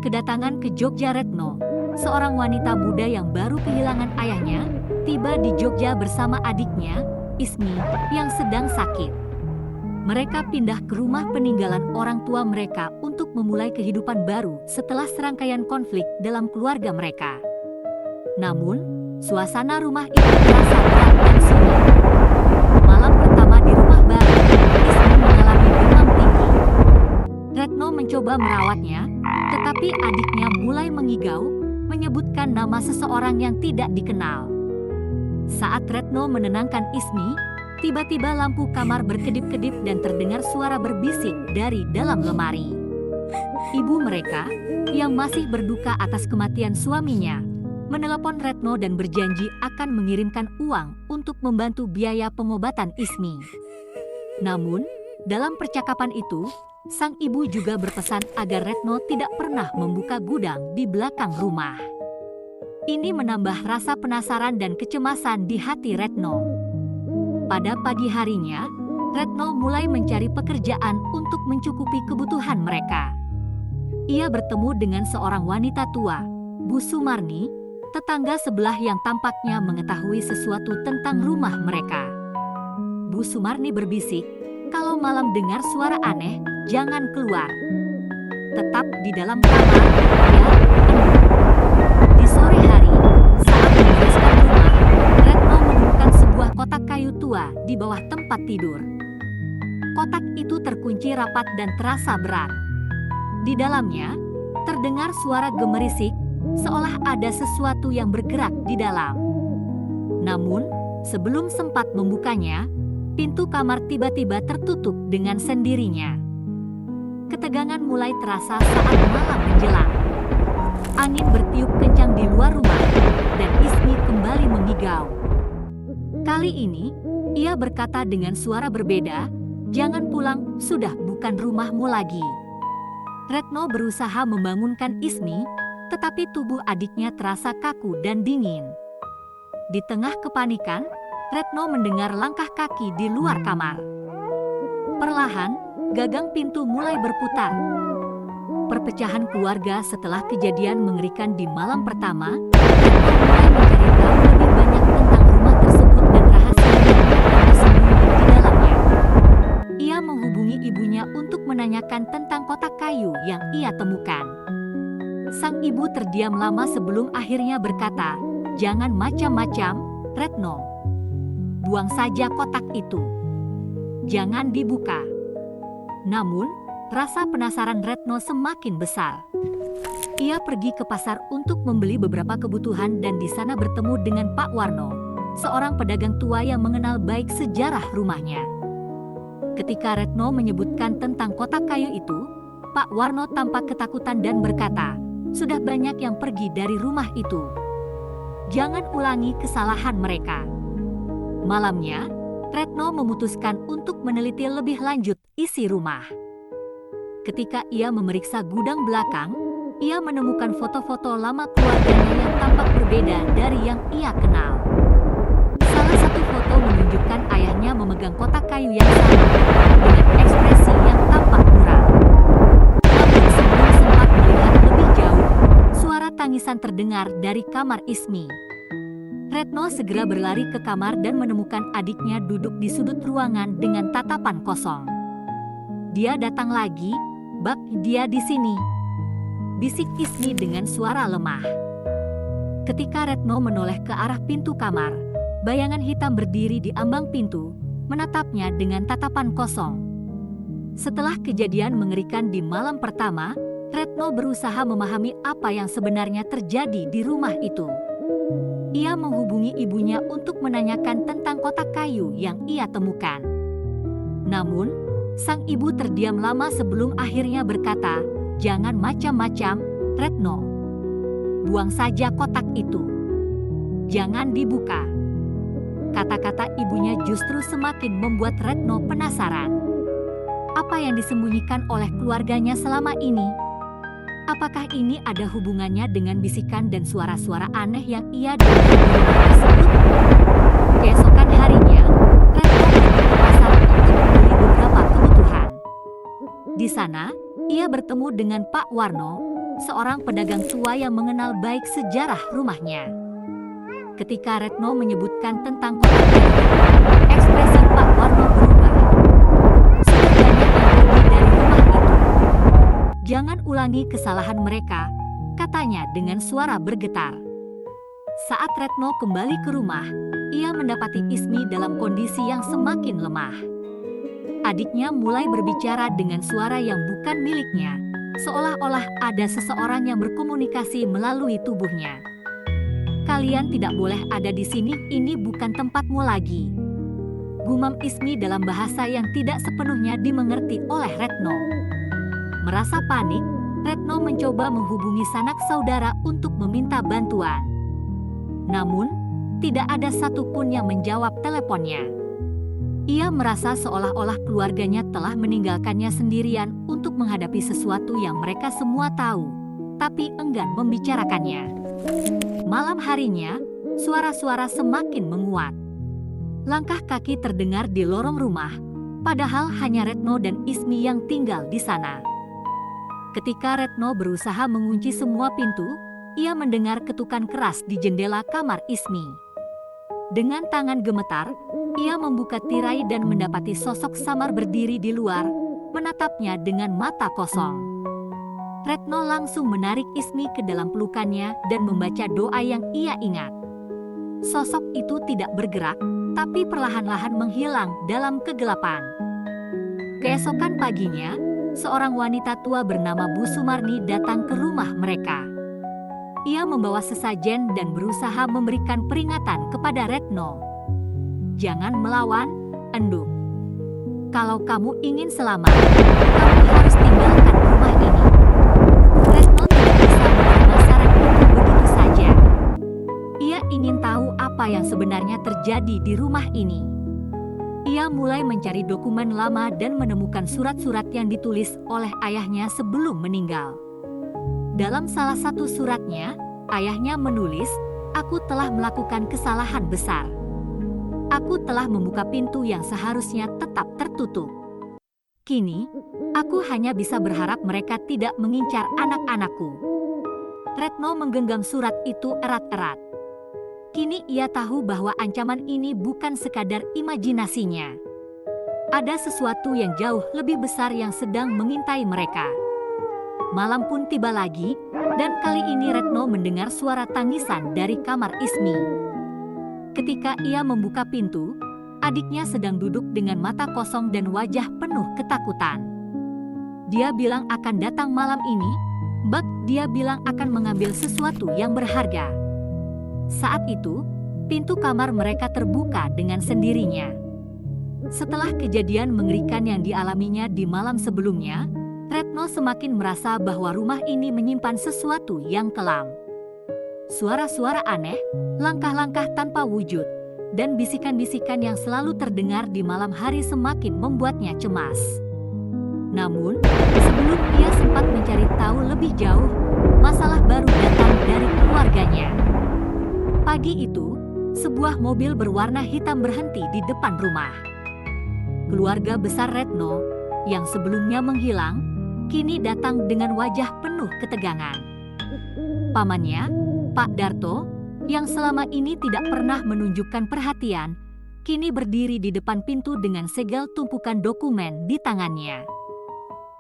kedatangan ke Jogja Retno, seorang wanita muda yang baru kehilangan ayahnya, tiba di Jogja bersama adiknya, Ismi, yang sedang sakit. Mereka pindah ke rumah peninggalan orang tua mereka untuk memulai kehidupan baru setelah serangkaian konflik dalam keluarga mereka. Namun, suasana rumah itu terasa berat dan sunyi. Malam pertama di rumah baru, Ismi mengalami demam tinggi. Retno mencoba merawatnya, tetapi adiknya mulai mengigau, menyebutkan nama seseorang yang tidak dikenal. Saat Retno menenangkan Ismi, tiba-tiba lampu kamar berkedip-kedip dan terdengar suara berbisik dari dalam lemari. Ibu mereka, yang masih berduka atas kematian suaminya, menelepon Retno dan berjanji akan mengirimkan uang untuk membantu biaya pengobatan Ismi. Namun, dalam percakapan itu, sang ibu juga berpesan agar Retno tidak pernah membuka gudang di belakang rumah. Ini menambah rasa penasaran dan kecemasan di hati Retno. Pada pagi harinya, Retno mulai mencari pekerjaan untuk mencukupi kebutuhan mereka. Ia bertemu dengan seorang wanita tua, Bu Sumarni, tetangga sebelah yang tampaknya mengetahui sesuatu tentang rumah mereka. Bu Sumarni berbisik, "Kalau malam dengar suara aneh, jangan keluar. Tetap di dalam kamar, ya." Di sore hari, saat membereskan rumah, Retno menemukan sebuah kotak kayu tua di bawah tempat tidur. Kotak itu terkunci rapat dan terasa berat. Di dalamnya, terdengar suara gemerisik, seolah ada sesuatu yang bergerak di dalam. Namun, sebelum sempat membukanya, pintu kamar tiba-tiba tertutup dengan sendirinya. Ketegangan mulai terasa saat malam menjelang. Angin bertiup kencang di luar rumah, dan Ismi kembali mengigau. Kali ini, ia berkata dengan suara berbeda, "Jangan pulang, sudah bukan rumahmu lagi." Retno berusaha membangunkan Ismi, tetapi tubuh adiknya terasa kaku dan dingin. Di tengah kepanikan, Retno mendengar langkah kaki di luar kamar. Perlahan, gagang pintu mulai berputar. Perpecahan keluarga setelah kejadian mengerikan di malam pertama, Retno mulai mencari tahu lebih banyak tentang rumah tersebut dan rahasia yang tersembunyi di dalamnya. Ia menghubungi ibunya untuk menanyakan tentang kotak kayu yang ia temukan. Sang ibu terdiam lama sebelum akhirnya berkata, "Jangan macam-macam, Retno. Buang saja kotak itu. Jangan dibuka." Namun, rasa penasaran Retno semakin besar. Ia pergi ke pasar untuk membeli beberapa kebutuhan dan di sana bertemu dengan Pak Warno, seorang pedagang tua yang mengenal baik sejarah rumahnya. Ketika Retno menyebutkan tentang kotak kayu itu, Pak Warno tampak ketakutan dan berkata, "Sudah banyak yang pergi dari rumah itu. Jangan ulangi kesalahan mereka." Malamnya, Retno memutuskan untuk meneliti lebih lanjut isi rumah. Ketika ia memeriksa gudang belakang, ia menemukan foto-foto lama keluarganya yang tampak berbeda dari yang ia kenal. Salah satu foto menunjukkan ayahnya memegang kotak kayu yang sama, dengan ekspresi yang tampak muram. Namun sebelum sempat melihat lebih jauh, suara tangisan terdengar dari kamar Ismi. Retno segera berlari ke kamar dan menemukan adiknya duduk di sudut ruangan dengan tatapan kosong. "Dia datang lagi, Bak, dia di sini," bisik Ismi dengan suara lemah. Ketika Retno menoleh ke arah pintu kamar, bayangan hitam berdiri di ambang pintu, menatapnya dengan tatapan kosong. Setelah kejadian mengerikan di malam pertama, Retno berusaha memahami apa yang sebenarnya terjadi di rumah itu. Ia menghubungi ibunya untuk menanyakan tentang kotak kayu yang ia temukan. Namun, sang ibu terdiam lama sebelum akhirnya berkata, "Jangan macam-macam, Retno. Buang saja kotak itu. Jangan dibuka." Kata-kata ibunya justru semakin membuat Retno penasaran. Apa yang disembunyikan oleh keluarganya selama ini? Apakah ini ada hubungannya dengan bisikan dan suara-suara aneh yang ia dengar di rumah tersebut? Keesokan harinya, Retno pergi ke pasar untuk membeli beberapa kebutuhan. Di sana, ia bertemu dengan Pak Warno, seorang pedagang tua yang mengenal baik sejarah rumahnya. Ketika Retno menyebutkan tentang kotak itu, ekspresi Pak Warno berubah. Sudah banyak yang pergi dari rumah itu. Jangan ulangi kesalahan mereka, katanya dengan suara bergetar. Saat Retno kembali ke rumah, ia mendapati Ismi dalam kondisi yang semakin lemah. Adiknya mulai berbicara dengan suara yang bukan miliknya, seolah-olah ada seseorang yang berkomunikasi melalui tubuhnya. Kalian tidak boleh ada di sini, ini bukan tempatmu lagi. Gumam Ismi dalam bahasa yang tidak sepenuhnya dimengerti oleh Retno. Merasa panik, Retno mencoba menghubungi sanak saudara untuk meminta bantuan. Namun, tidak ada satupun yang menjawab teleponnya. Ia merasa seolah-olah keluarganya telah meninggalkannya sendirian untuk menghadapi sesuatu yang mereka semua tahu, tapi enggan membicarakannya. Malam harinya, suara-suara semakin menguat. Langkah kaki terdengar di lorong rumah, padahal hanya Retno dan Ismi yang tinggal di sana. Ketika Retno berusaha mengunci semua pintu, ia mendengar ketukan keras di jendela kamar Ismi. Dengan tangan gemetar, ia membuka tirai dan mendapati sosok samar berdiri di luar, menatapnya dengan mata kosong. Retno langsung menarik Ismi ke dalam pelukannya dan membaca doa yang ia ingat. Sosok itu tidak bergerak, tapi perlahan-lahan menghilang dalam kegelapan. Keesokan paginya, seorang wanita tua bernama Bu Sumarni datang ke rumah mereka. Ia membawa sesajen dan berusaha memberikan peringatan kepada Retno. Jangan melawan, enduk. Kalau kamu ingin selamat, kamu harus tinggalkan rumah ini. Retno tidak bisa menerima saran itu begitu saja. Ia ingin tahu apa yang sebenarnya terjadi di rumah ini. Ia mulai mencari dokumen lama dan menemukan surat-surat yang ditulis oleh ayahnya sebelum meninggal. Dalam salah satu suratnya, ayahnya menulis, "Aku telah melakukan kesalahan besar. Aku telah membuka pintu yang seharusnya tetap tertutup. Kini, aku hanya bisa berharap mereka tidak mengincar anak-anakku." Retno menggenggam surat itu erat-erat. Kini ia tahu bahwa ancaman ini bukan sekadar imajinasinya. Ada sesuatu yang jauh lebih besar yang sedang mengintai mereka. Malam pun tiba lagi, dan kali ini Retno mendengar suara tangisan dari kamar Ismi. Ketika ia membuka pintu, adiknya sedang duduk dengan mata kosong dan wajah penuh ketakutan. Dia bilang akan datang malam ini, dia bilang akan mengambil sesuatu yang berharga. Saat itu, pintu kamar mereka terbuka dengan sendirinya. Setelah kejadian mengerikan yang dialaminya di malam sebelumnya, Retno semakin merasa bahwa rumah ini menyimpan sesuatu yang kelam. Suara-suara aneh, langkah-langkah tanpa wujud, dan bisikan-bisikan yang selalu terdengar di malam hari semakin membuatnya cemas. Namun, sebelum ia sempat mencari tahu lebih jauh, masalah baru datang dari keluarganya. Pagi itu, sebuah mobil berwarna hitam berhenti di depan rumah. Keluarga besar Retno, yang sebelumnya menghilang, kini datang dengan wajah penuh ketegangan. Pamannya, Pak Darto, yang selama ini tidak pernah menunjukkan perhatian, kini berdiri di depan pintu dengan segel tumpukan dokumen di tangannya.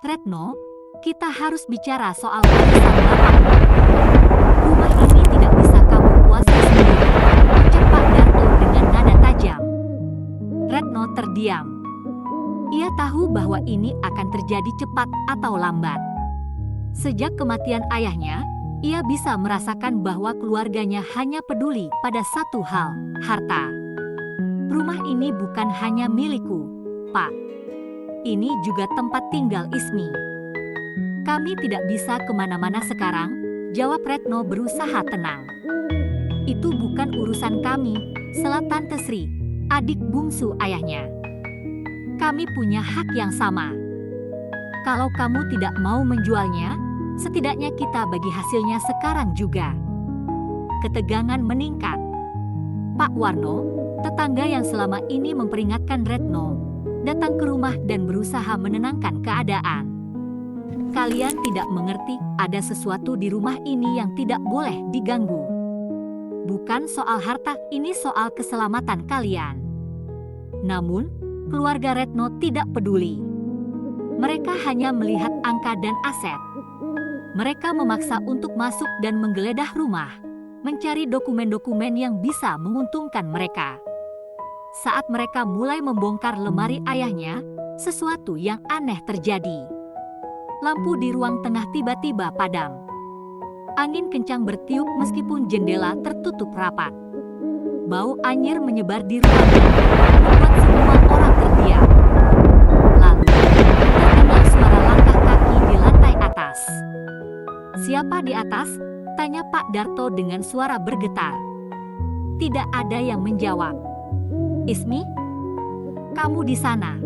"Retno, kita harus bicara soal warisan Bapak. Rumah ini tidak bisa kamu kuasai sendiri," ucap Pak Darto dengan nada tajam. Retno terdiam. Ia tahu bahwa ini akan terjadi cepat atau lambat. Sejak kematian ayahnya, ia bisa merasakan bahwa keluarganya hanya peduli pada satu hal, harta. "Rumah ini bukan hanya milikku, Pak. Ini juga tempat tinggal Ismi. Kami tidak bisa kemana-mana sekarang," jawab Retno berusaha tenang. "Itu bukan urusan kami," sela Tante Sri, adik bungsu ayahnya. "Kami punya hak yang sama. Kalau kamu tidak mau menjualnya, setidaknya kita bagi hasilnya sekarang juga." Ketegangan meningkat. Pak Warno, tetangga yang selama ini memperingatkan Retno, datang ke rumah dan berusaha menenangkan keadaan. kalian tidak mengerti ada sesuatu di rumah ini yang tidak boleh diganggu. Bukan soal harta, ini soal keselamatan kalian. Namun, keluarga Retno tidak peduli. Mereka hanya melihat angka dan aset. Mereka memaksa untuk masuk dan menggeledah rumah, mencari dokumen-dokumen yang bisa menguntungkan mereka. Saat mereka mulai membongkar lemari ayahnya, sesuatu yang aneh terjadi. Lampu di ruang tengah tiba-tiba padam. Angin kencang bertiup meskipun jendela tertutup rapat. Bau anyir menyebar di ruangan, membuat semua orang terdiam. Lalu, terdengar suara langkah kaki di lantai atas. "Siapa di atas?" tanya Pak Darto dengan suara bergetar. Tidak ada yang menjawab. "Ismi, kamu di sana?"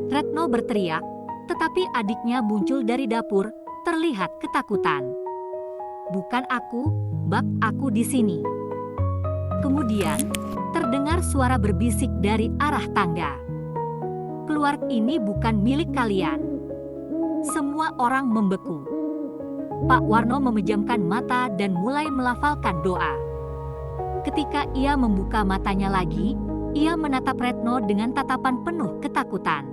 Retno berteriak, tetapi adiknya muncul dari dapur, terlihat ketakutan. "Bukan aku, Bab, aku di sini." Kemudian, terdengar suara berbisik dari arah tangga. "Keluar, ini bukan milik kalian." Semua orang membeku. Pak Warno memejamkan mata dan mulai melafalkan doa. Ketika ia membuka matanya lagi, ia menatap Retno dengan tatapan penuh ketakutan.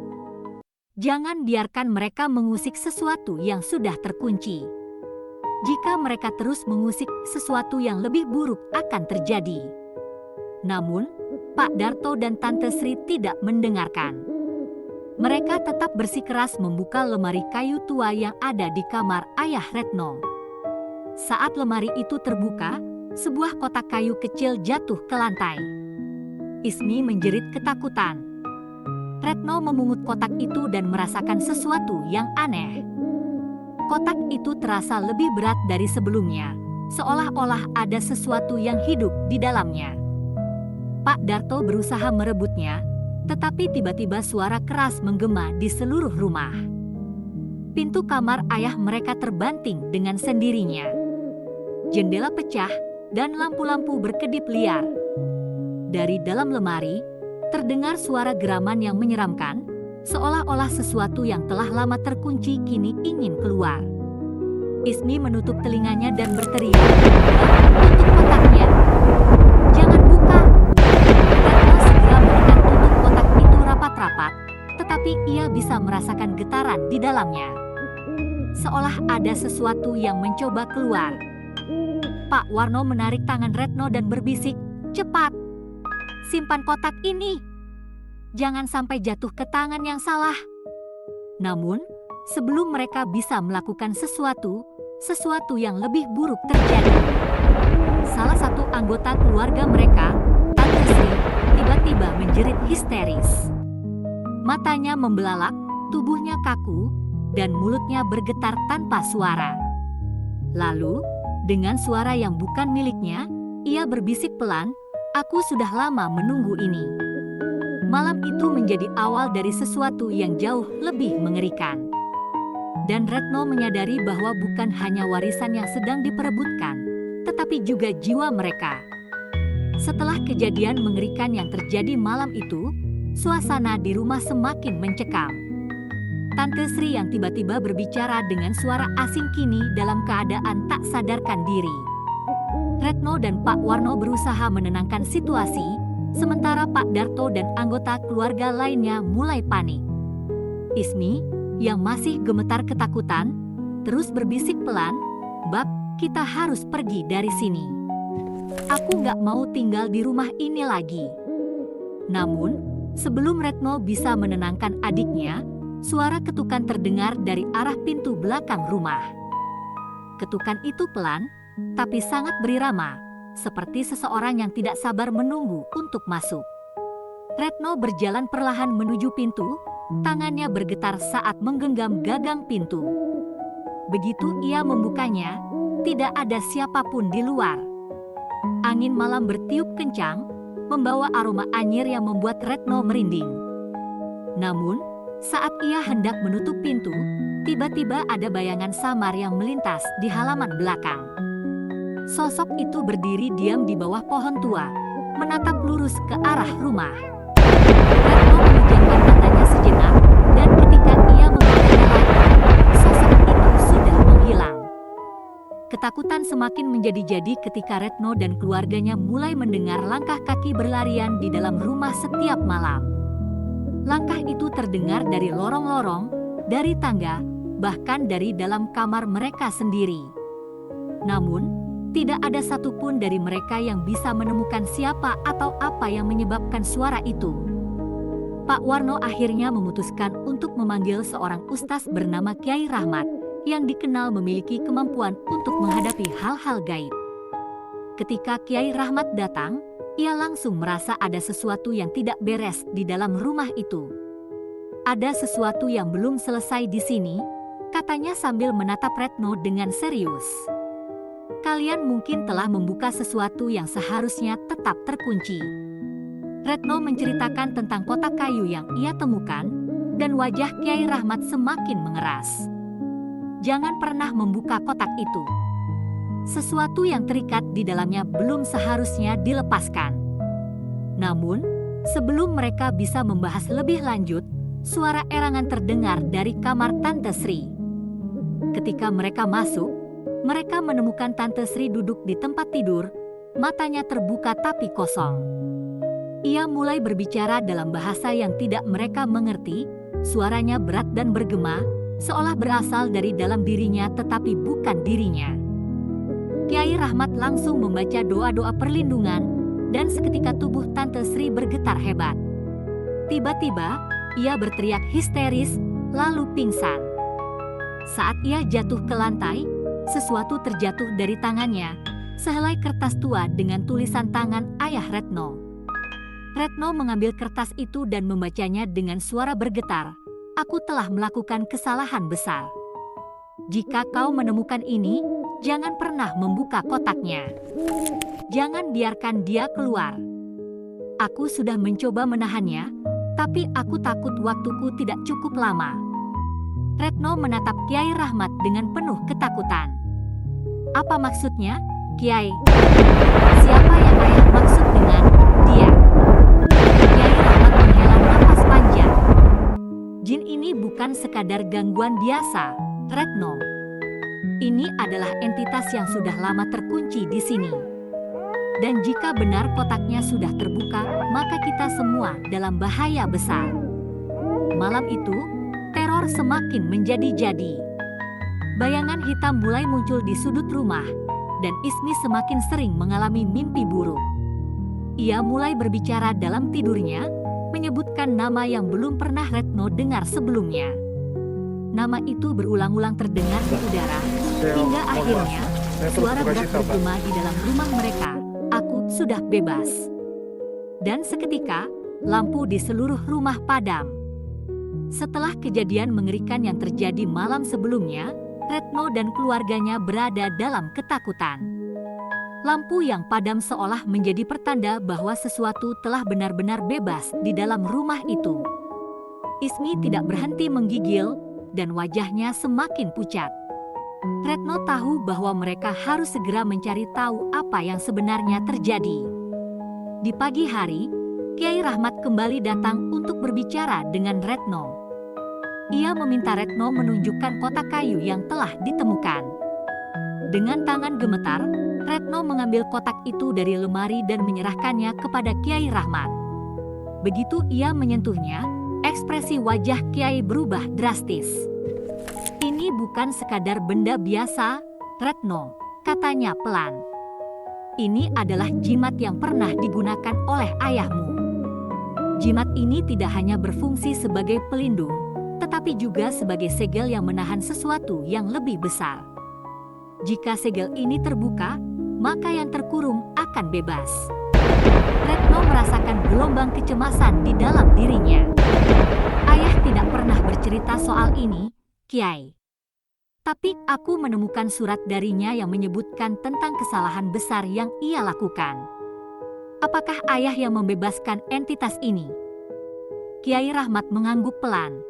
Jangan biarkan mereka mengusik sesuatu yang sudah terkunci. Jika mereka terus mengusik, sesuatu yang lebih buruk akan terjadi. Namun, Pak Darto dan Tante Sri tidak mendengarkan. Mereka tetap bersikeras membuka lemari kayu tua yang ada di kamar ayah Retno. Saat lemari itu terbuka, sebuah kotak kayu kecil jatuh ke lantai. Ismi menjerit ketakutan. Retno memungut kotak itu dan merasakan sesuatu yang aneh. Kotak itu terasa lebih berat dari sebelumnya, seolah-olah ada sesuatu yang hidup di dalamnya. Pak Darto berusaha merebutnya, tetapi tiba-tiba suara keras menggema di seluruh rumah. Pintu kamar ayah mereka terbanting dengan sendirinya. Jendela pecah dan lampu-lampu berkedip liar. Dari dalam lemari, terdengar suara geraman yang menyeramkan, seolah-olah sesuatu yang telah lama terkunci kini ingin keluar. Ismi menutup telinganya dan berteriak, "Tutup kotaknya! Jangan buka!" Retno segera menekan tutup kotak itu rapat-rapat, tetapi ia bisa merasakan getaran di dalamnya. Seolah ada sesuatu yang mencoba keluar. Pak Warno menarik tangan Retno dan berbisik, "Cepat! Simpan kotak ini. Jangan sampai jatuh ke tangan yang salah." Namun, sebelum mereka bisa melakukan sesuatu yang lebih buruk terjadi. Salah satu anggota keluarga mereka, Tante Sri, tiba-tiba menjerit histeris. Matanya membelalak, tubuhnya kaku, dan mulutnya bergetar tanpa suara. Lalu, dengan suara yang bukan miliknya, ia berbisik pelan, "Aku sudah lama menunggu ini." Malam itu menjadi awal dari sesuatu yang jauh lebih mengerikan. Dan Retno menyadari bahwa bukan hanya warisan yang sedang diperebutkan, tetapi juga jiwa mereka. Setelah kejadian mengerikan yang terjadi malam itu, suasana di rumah semakin mencekam. Tante Sri yang tiba-tiba berbicara dengan suara asing kini dalam keadaan tak sadarkan diri. Retno dan Pak Warno berusaha menenangkan situasi, sementara Pak Darto dan anggota keluarga lainnya mulai panik. Ismi, yang masih gemetar ketakutan, terus berbisik pelan, "Bab, kita harus pergi dari sini. Aku gak mau tinggal di rumah ini lagi." Namun, sebelum Retno bisa menenangkan adiknya, suara ketukan terdengar dari arah pintu belakang rumah. Ketukan itu pelan, tapi sangat berirama, seperti seseorang yang tidak sabar menunggu untuk masuk. Retno berjalan perlahan menuju pintu, tangannya bergetar saat menggenggam gagang pintu. Begitu ia membukanya, tidak ada siapapun di luar. Angin malam bertiup kencang, membawa aroma anyir yang membuat Retno merinding. Namun, saat ia hendak menutup pintu, tiba-tiba ada bayangan samar yang melintas di halaman belakang. Sosok itu berdiri diam di bawah pohon tua, menatap lurus ke arah rumah. Retno memejamkan matanya sejenak, dan ketika ia membukanya lagi, sosok Ketakutan semakin menjadi-jadi ketika Retno dan keluarganya mulai mendengar langkah kaki berlarian di dalam rumah setiap malam. Langkah itu terdengar dari lorong-lorong, dari tangga, bahkan dari dalam kamar mereka sendiri. Namun, tidak ada satupun dari mereka yang bisa menemukan siapa atau apa yang menyebabkan suara itu. Pak Warno akhirnya memutuskan untuk memanggil seorang ustaz bernama Kiai Rahmat, yang dikenal memiliki kemampuan untuk menghadapi hal-hal gaib. Ketika Kiai Rahmat datang, ia langsung merasa ada sesuatu yang tidak beres di dalam rumah itu. Ada sesuatu yang belum selesai di sini, katanya sambil menatap Retno dengan serius. Kalian mungkin telah membuka sesuatu yang seharusnya tetap terkunci. Retno menceritakan tentang kotak kayu yang ia temukan, dan wajah Kiai Rahmat semakin mengeras. Jangan pernah membuka kotak itu. Sesuatu yang terikat di dalamnya belum seharusnya dilepaskan. Namun, sebelum mereka bisa membahas lebih lanjut, suara erangan terdengar dari kamar Tante Sri. Ketika mereka masuk, mereka menemukan Tante Sri duduk di tempat tidur, matanya terbuka tapi kosong. Ia mulai berbicara dalam bahasa yang tidak mereka mengerti, suaranya berat dan bergema, seolah berasal dari dalam dirinya tetapi bukan dirinya. Kiai Rahmat langsung membaca doa-doa perlindungan, dan seketika tubuh Tante Sri bergetar hebat. Tiba-tiba, ia berteriak histeris, lalu pingsan. Saat ia jatuh ke lantai, sesuatu terjatuh dari tangannya, sehelai kertas tua dengan tulisan tangan ayah Retno. Retno mengambil kertas itu dan membacanya dengan suara bergetar. Aku telah melakukan kesalahan besar. Jika kau menemukan ini, jangan pernah membuka kotaknya. Jangan biarkan dia keluar. Aku sudah mencoba menahannya, tapi aku takut waktuku tidak cukup lama. Retno menatap Kiai Rahmat dengan penuh ketakutan. Apa maksudnya, Kiai? Siapa yang ayah maksud dengan dia? Kiai Rahmat menghela napas panjang. Jin ini bukan sekadar gangguan biasa, Retno. Ini adalah entitas yang sudah lama terkunci di sini. Dan jika benar kotaknya sudah terbuka, maka kita semua dalam bahaya besar. Malam itu, teror semakin menjadi-jadi. Bayangan hitam mulai muncul di sudut rumah, dan Ismi semakin sering mengalami mimpi buruk. Ia mulai berbicara dalam tidurnya, menyebutkan nama yang belum pernah Retno dengar sebelumnya. Nama itu berulang-ulang terdengar di udara, hingga akhirnya suara berat bergema di dalam rumah mereka. Aku sudah bebas. Dan seketika, lampu di seluruh rumah padam. Setelah kejadian mengerikan yang terjadi malam sebelumnya, Retno dan keluarganya berada dalam ketakutan. Lampu yang padam seolah menjadi pertanda bahwa sesuatu telah benar-benar bebas di dalam rumah itu. Ismi tidak berhenti menggigil, dan wajahnya semakin pucat. Retno tahu bahwa mereka harus segera mencari tahu apa yang sebenarnya terjadi. Di pagi hari, Kiai Rahmat kembali datang untuk berbicara dengan Retno. Ia meminta Retno menunjukkan kotak kayu yang telah ditemukan. Dengan tangan gemetar, Retno mengambil kotak itu dari lemari dan menyerahkannya kepada Kiai Rahmat. Begitu ia menyentuhnya, ekspresi wajah Kiai berubah drastis. Ini bukan sekadar benda biasa, Retno, katanya pelan. Ini adalah jimat yang pernah digunakan oleh ayahmu. Jimat ini tidak hanya berfungsi sebagai pelindung, tetapi juga sebagai segel yang menahan sesuatu yang lebih besar. Jika segel ini terbuka, maka yang terkurung akan bebas. Retno merasakan gelombang kecemasan di dalam dirinya. Ayah tidak pernah bercerita soal ini, Kiai. Tapi aku menemukan surat darinya yang menyebutkan tentang kesalahan besar yang ia lakukan. Apakah ayah yang membebaskan entitas ini? Kiai Rahmat mengangguk pelan.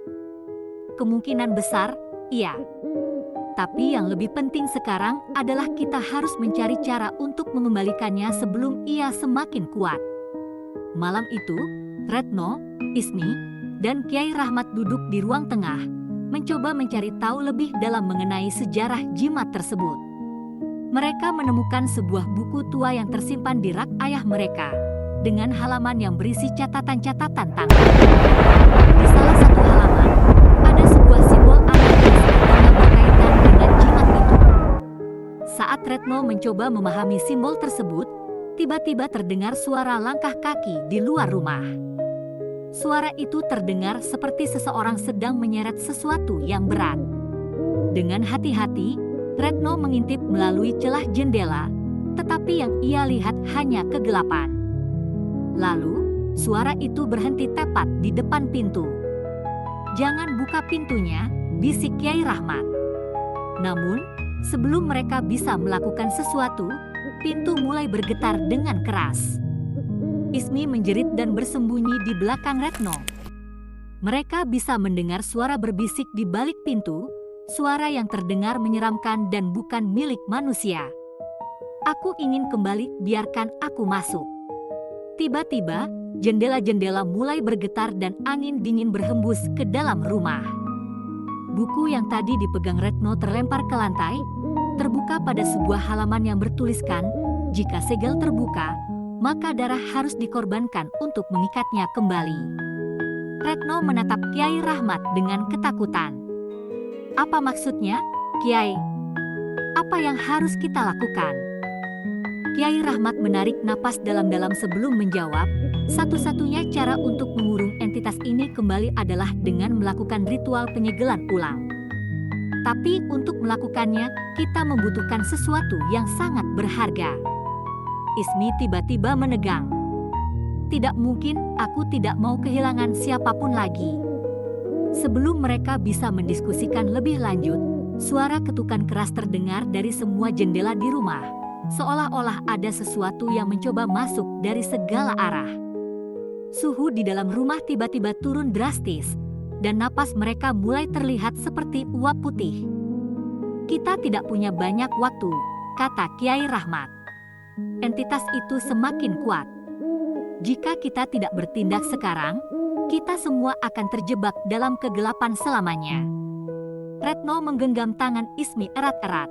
Kemungkinan besar, iya. Tapi yang lebih penting sekarang adalah kita harus mencari cara untuk mengembalikannya sebelum ia semakin kuat. Malam itu, Retno, Ismi, dan Kiai Rahmat duduk di ruang tengah, mencoba mencari tahu lebih dalam mengenai sejarah jimat tersebut. Mereka menemukan sebuah buku tua yang tersimpan di rak ayah mereka, dengan halaman yang berisi catatan-catatan tangan. Di salah satu halaman, ada sebuah simbol aneh yang sepertinya berkaitan dengan jimat itu. Saat Retno mencoba memahami simbol tersebut, tiba-tiba terdengar suara langkah kaki di luar rumah. Suara itu terdengar seperti seseorang sedang menyeret sesuatu yang berat. Dengan hati-hati, Retno mengintip melalui celah jendela, tetapi yang ia lihat hanya kegelapan. Lalu, suara itu berhenti tepat di depan pintu. "Jangan buka pintunya," bisik Kyai Rahmat. Namun, sebelum mereka bisa melakukan sesuatu, pintu mulai bergetar dengan keras. Ismi menjerit dan bersembunyi di belakang Retno. Mereka bisa mendengar suara berbisik di balik pintu, suara yang terdengar menyeramkan dan bukan milik manusia. "Aku ingin kembali, biarkan aku masuk." Tiba-tiba, jendela-jendela mulai bergetar dan angin dingin berhembus ke dalam rumah. Buku yang tadi dipegang Retno terlempar ke lantai, terbuka pada sebuah halaman yang bertuliskan, "Jika segel terbuka, maka darah harus dikorbankan untuk mengikatnya kembali." Retno menatap Kyai Rahmat dengan ketakutan. "Apa maksudnya, Kyai? Apa yang harus kita lakukan?" Kyai Rahmat menarik napas dalam-dalam sebelum menjawab, "Satu-satunya cara untuk mengurung entitas ini kembali adalah dengan melakukan ritual penyegelan ulang. Tapi untuk melakukannya, kita membutuhkan sesuatu yang sangat berharga." Ismi tiba-tiba menegang. "Tidak mungkin, aku tidak mau kehilangan siapapun lagi." Sebelum mereka bisa mendiskusikan lebih lanjut, suara ketukan keras terdengar dari semua jendela di rumah, seolah-olah ada sesuatu yang mencoba masuk dari segala arah. Suhu di dalam rumah tiba-tiba turun drastis, dan napas mereka mulai terlihat seperti uap putih. "Kita tidak punya banyak waktu," kata Kyai Rahmat. "Entitas itu semakin kuat. Jika kita tidak bertindak sekarang, kita semua akan terjebak dalam kegelapan selamanya." Retno menggenggam tangan Ismi erat-erat.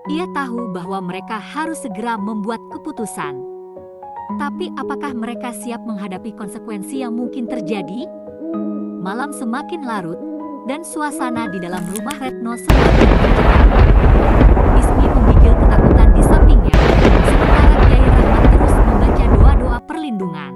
Ia tahu bahwa mereka harus segera membuat keputusan. Tapi apakah mereka siap menghadapi konsekuensi yang mungkin terjadi? Malam semakin larut, dan suasana di dalam rumah Retno semakin mencekam. Ismi menggigil ketakutan di sampingnya, sementara Kyai Rahmat terus membaca doa-doa perlindungan.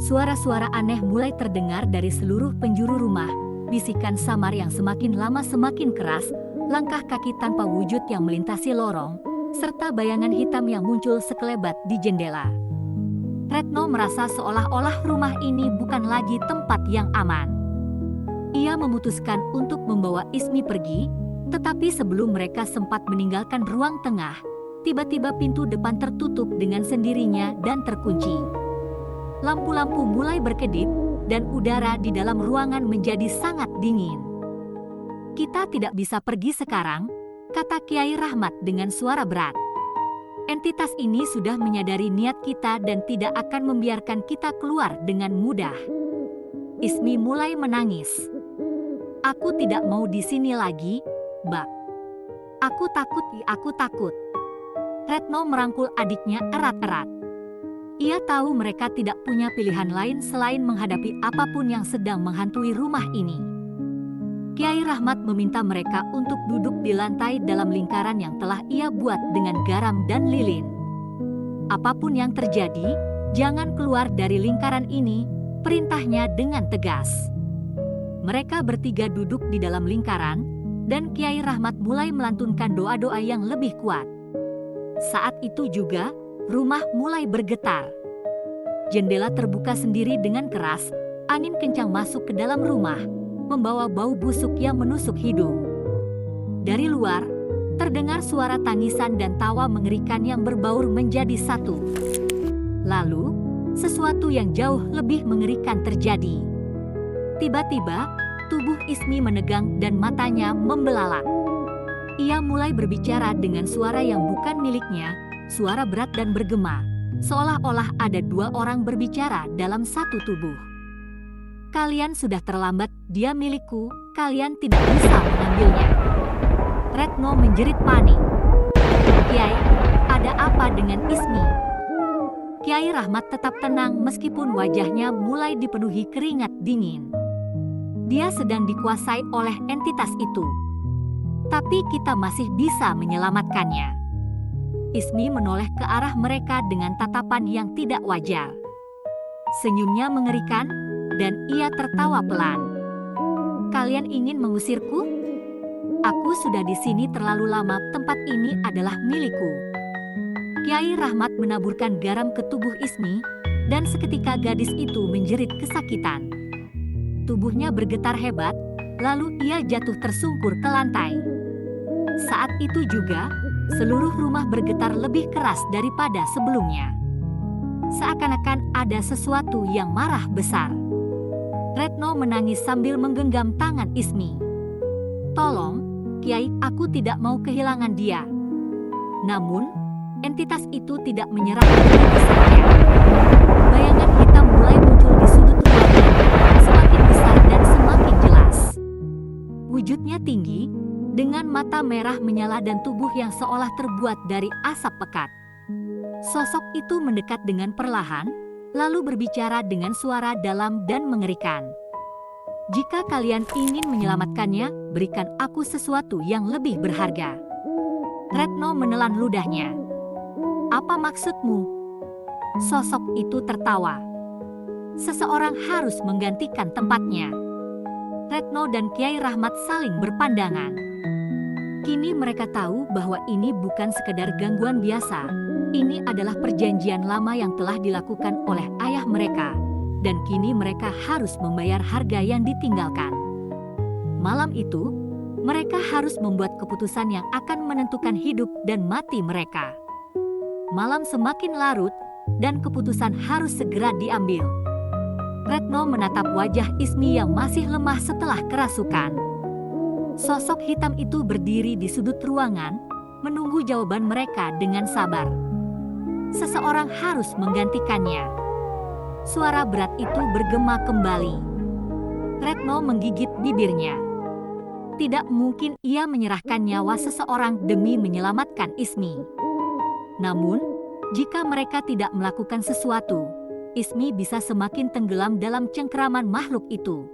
Suara-suara aneh mulai terdengar dari seluruh penjuru rumah, bisikan samar yang semakin lama semakin keras, langkah kaki tanpa wujud yang melintasi lorong, serta bayangan hitam yang muncul sekelebat di jendela. Retno merasa seolah-olah rumah ini bukan lagi tempat yang aman. Ia memutuskan untuk membawa Ismi pergi, tetapi sebelum mereka sempat meninggalkan ruang tengah, tiba-tiba pintu depan tertutup dengan sendirinya dan terkunci. Lampu-lampu mulai berkedip, dan udara di dalam ruangan menjadi sangat dingin. "Kita tidak bisa pergi sekarang," kata Kyai Rahmat dengan suara berat. "Entitas ini sudah menyadari niat kita dan tidak akan membiarkan kita keluar dengan mudah." Ismi mulai menangis. "Aku tidak mau di sini lagi, Bak. Aku takut. Retno merangkul adiknya erat-erat. Ia tahu mereka tidak punya pilihan lain selain menghadapi apapun yang sedang menghantui rumah ini. Kyai Rahmat meminta mereka untuk duduk di lantai dalam lingkaran yang telah ia buat dengan garam dan lilin. "Apapun yang terjadi, jangan keluar dari lingkaran ini," perintahnya dengan tegas. Mereka bertiga duduk di dalam lingkaran, dan Kyai Rahmat mulai melantunkan doa-doa yang lebih kuat. Saat itu juga, rumah mulai bergetar. Jendela terbuka sendiri dengan keras, angin kencang masuk ke dalam rumah, membawa bau busuk yang menusuk hidung. Dari luar, terdengar suara tangisan dan tawa mengerikan yang berbaur menjadi satu. Lalu, sesuatu yang jauh lebih mengerikan terjadi. Tiba-tiba, tubuh Ismi menegang dan matanya membelalak. Ia mulai berbicara dengan suara yang bukan miliknya, suara berat dan bergema, seolah-olah ada dua orang berbicara dalam satu tubuh. "Kalian sudah terlambat, dia milikku, kalian tidak bisa mengambilnya." Retno menjerit panik. dengan Ismi. Kiai Rahmat tetap tenang meskipun wajahnya mulai dipenuhi keringat dingin. Dia sedang dikuasai oleh entitas itu. Tapi kita masih bisa menyelamatkannya. Ismi menoleh ke arah mereka dengan tatapan yang tidak wajar. Senyumnya mengerikan, dan ia tertawa pelan. Kalian ingin mengusirku? Aku sudah di sini terlalu lama, tempat ini adalah milikku. Kiai Rahmat menaburkan garam ke tubuh Ismi, dan seketika gadis itu menjerit kesakitan. Tubuhnya bergetar hebat, lalu ia jatuh tersungkur ke lantai. Saat itu juga, seluruh rumah bergetar lebih keras daripada sebelumnya. Seakan-akan ada sesuatu yang marah besar. Retno menangis sambil menggenggam tangan Ismi. Tolong, Kiai, aku tidak mau kehilangan dia. Namun, entitas itu tidak menyerah begitu saja. Bayangan hitam mulai muncul di sudut ruangan, semakin besar dan semakin jelas. Wujudnya tinggi, dengan mata merah menyala dan tubuh yang seolah terbuat dari asap pekat. Sosok itu mendekat dengan perlahan, lalu berbicara dengan suara dalam dan mengerikan. Jika kalian ingin menyelamatkannya, berikan aku sesuatu yang lebih berharga. Retno menelan ludahnya. Apa maksudmu? Sosok itu tertawa. Seseorang harus menggantikan tempatnya. Retno dan Kiai Rahmat saling berpandangan. Kini mereka tahu bahwa ini bukan sekedar gangguan biasa. Ini adalah perjanjian lama yang telah dilakukan oleh ayah mereka. Dan kini mereka harus membayar harga yang ditinggalkan. Malam itu, mereka harus membuat keputusan yang akan menentukan hidup dan mati mereka. Malam semakin larut, dan keputusan harus segera diambil. Retno menatap wajah Ismi yang masih lemah setelah kerasukan. Sosok hitam itu berdiri di sudut ruangan, menunggu jawaban mereka dengan sabar. Seseorang harus menggantikannya. Suara berat itu bergema kembali. Retno menggigit bibirnya. Tidak mungkin ia menyerahkan nyawa seseorang demi menyelamatkan Ismi. Namun, jika mereka tidak melakukan sesuatu, Ismi bisa semakin tenggelam dalam cengkeraman makhluk itu.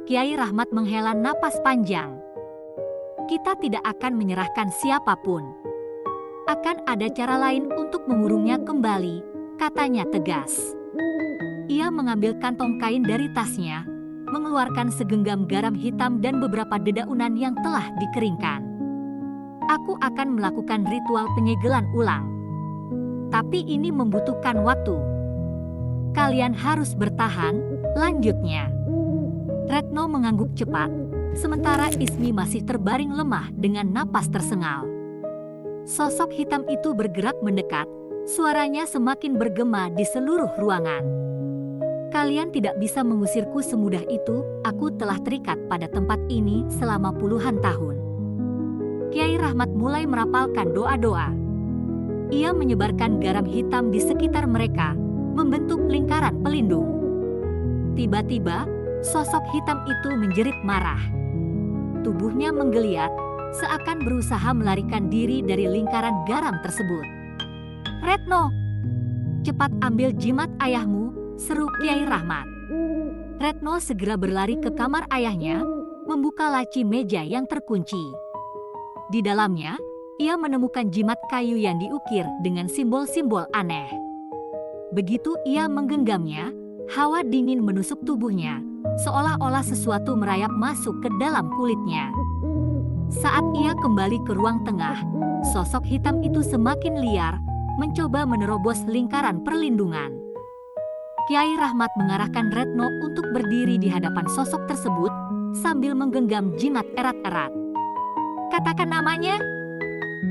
Kiai Rahmat menghela napas panjang. Kita tidak akan menyerahkan siapapun. Akan ada cara lain untuk mengurungnya kembali, katanya tegas. Ia mengambil kantong kain dari tasnya, mengeluarkan segenggam garam hitam dan beberapa dedaunan yang telah dikeringkan. Aku akan melakukan ritual penyegelan ulang. Tapi ini membutuhkan waktu. Kalian harus bertahan, lanjutnya. Retno mengangguk cepat, sementara Ismi masih terbaring lemah dengan napas tersengal. Sosok hitam itu bergerak mendekat, suaranya semakin bergema di seluruh ruangan. Kalian tidak bisa mengusirku semudah itu, aku telah terikat pada tempat ini selama puluhan tahun. Kiai Rahmat mulai merapalkan doa-doa. Ia menyebarkan garam hitam di sekitar mereka, membentuk lingkaran pelindung. Tiba-tiba, sosok hitam itu menjerit marah. Tubuhnya menggeliat, seakan berusaha melarikan diri dari lingkaran garam tersebut. Retno, cepat ambil jimat ayahmu, seru Kiai Rahmat. Retno segera berlari ke kamar ayahnya, membuka laci meja yang terkunci. Di dalamnya, ia menemukan jimat kayu yang diukir dengan simbol-simbol aneh. Begitu ia menggenggamnya, hawa dingin menusuk tubuhnya, seolah-olah sesuatu merayap masuk ke dalam kulitnya. Saat ia kembali ke ruang tengah, sosok hitam itu semakin liar, mencoba menerobos lingkaran perlindungan. Kiai Rahmat mengarahkan Retno untuk berdiri di hadapan sosok tersebut sambil menggenggam jimat erat-erat. Katakan namanya.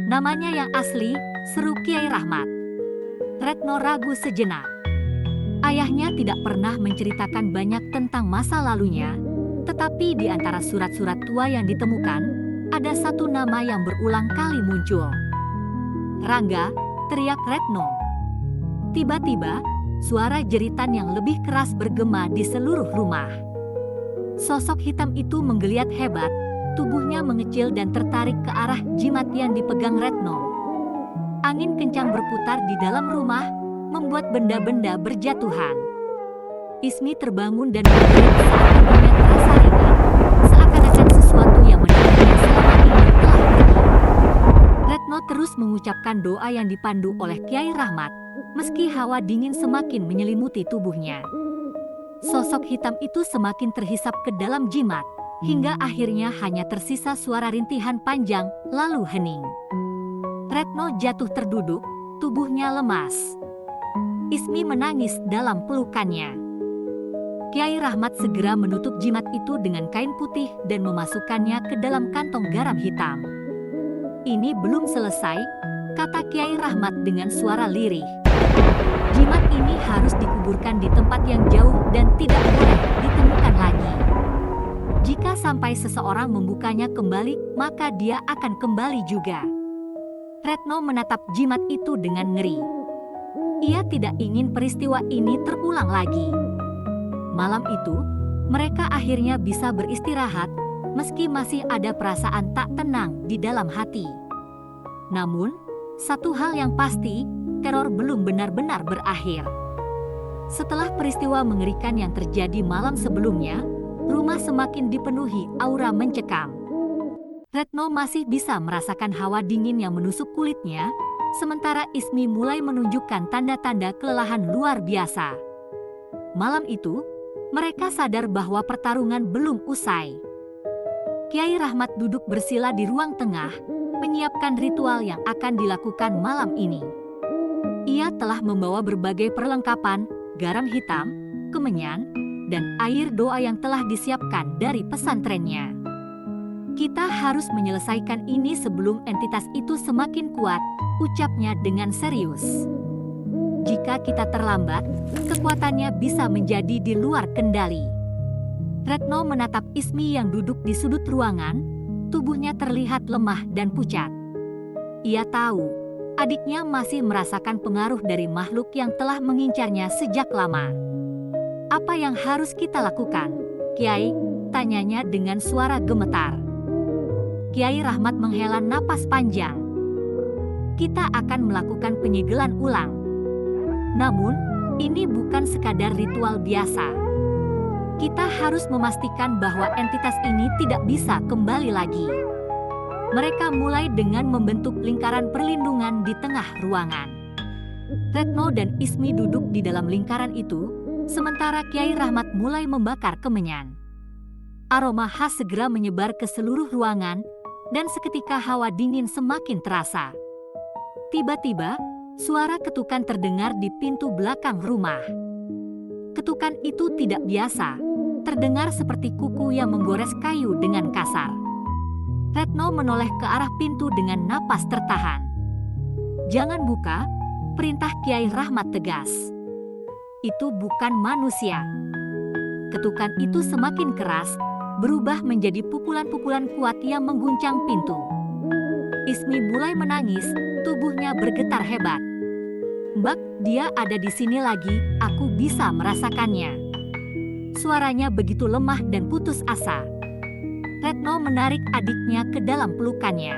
Namanya yang asli, seru Kiai Rahmat. Retno ragu sejenak. Ayahnya tidak pernah menceritakan banyak tentang masa lalunya, tetapi di antara surat-surat tua yang ditemukan, ada satu nama yang berulang kali muncul. Rangga, teriak Retno. Tiba-tiba, suara jeritan yang lebih keras bergema di seluruh rumah. Sosok hitam itu menggeliat hebat, tubuhnya mengecil dan tertarik ke arah jimat yang dipegang Retno. Angin kencang berputar di dalam rumah, membuat benda-benda berjatuhan. Ismi terbangun dan bergerak saat tubuhnya terasa ringan, seakan-akan sesuatu yang menangannya selama ini telah pergi. Retno terus mengucapkan doa yang dipandu oleh Kiai Rahmat, meski hawa dingin semakin menyelimuti tubuhnya. Sosok hitam itu semakin terhisap ke dalam jimat, hingga akhirnya hanya tersisa suara rintihan panjang, lalu hening. Retno jatuh terduduk, tubuhnya lemas. Ismi menangis dalam pelukannya. Kiai Rahmat segera menutup jimat itu dengan kain putih dan memasukkannya ke dalam kantong garam hitam. "Ini belum selesai," kata Kiai Rahmat dengan suara lirih. "Jimat ini harus dikuburkan di tempat yang jauh dan tidak boleh ditemukan lagi. Jika sampai seseorang membukanya kembali, maka dia akan kembali juga." Retno menatap jimat itu dengan ngeri. Ia tidak ingin peristiwa ini terulang lagi. Malam itu, mereka akhirnya bisa beristirahat, meski masih ada perasaan tak tenang di dalam hati. Namun, satu hal yang pasti, teror belum benar-benar berakhir. Setelah peristiwa mengerikan yang terjadi malam sebelumnya, rumah semakin dipenuhi aura mencekam. Retno masih bisa merasakan hawa dingin yang menusuk kulitnya, sementara Ismi mulai menunjukkan tanda-tanda kelelahan luar biasa. Malam itu, mereka sadar bahwa pertarungan belum usai. Kiai Rahmat duduk bersila di ruang tengah, menyiapkan ritual yang akan dilakukan malam ini. Ia telah membawa berbagai perlengkapan, garam hitam, kemenyan, dan air doa yang telah disiapkan dari pesantrennya. "Kita harus menyelesaikan ini sebelum entitas itu semakin kuat," ucapnya dengan serius. "Jika kita terlambat, kekuatannya bisa menjadi di luar kendali." Retno menatap Ismi yang duduk di sudut ruangan, tubuhnya terlihat lemah dan pucat. Ia tahu, adiknya masih merasakan pengaruh dari makhluk yang telah mengincarnya sejak lama. "Apa yang harus kita lakukan, Kiai?" tanyanya dengan suara gemetar. Kiai Rahmat menghela napas panjang. "Kita akan melakukan penyegelan ulang. Namun, ini bukan sekadar ritual biasa. Kita harus memastikan bahwa entitas ini tidak bisa kembali lagi." Mereka mulai dengan membentuk lingkaran perlindungan di tengah ruangan. Retno dan Ismi duduk di dalam lingkaran itu, sementara Kiai Rahmat mulai membakar kemenyan. Aroma khas segera menyebar ke seluruh ruangan, dan seketika hawa dingin semakin terasa. Tiba-tiba, suara ketukan terdengar di pintu belakang rumah. Ketukan itu tidak biasa, terdengar seperti kuku yang menggores kayu dengan kasar. Retno menoleh ke arah pintu dengan napas tertahan. "Jangan buka," perintah Kiai Rahmat tegas. "Itu bukan manusia." Ketukan itu semakin keras, berubah menjadi pukulan-pukulan kuat yang mengguncang pintu. Ismi mulai menangis, tubuhnya bergetar hebat. "Mbak, dia ada di sini lagi, aku bisa merasakannya." Suaranya begitu lemah dan putus asa. Retno menarik adiknya ke dalam pelukannya.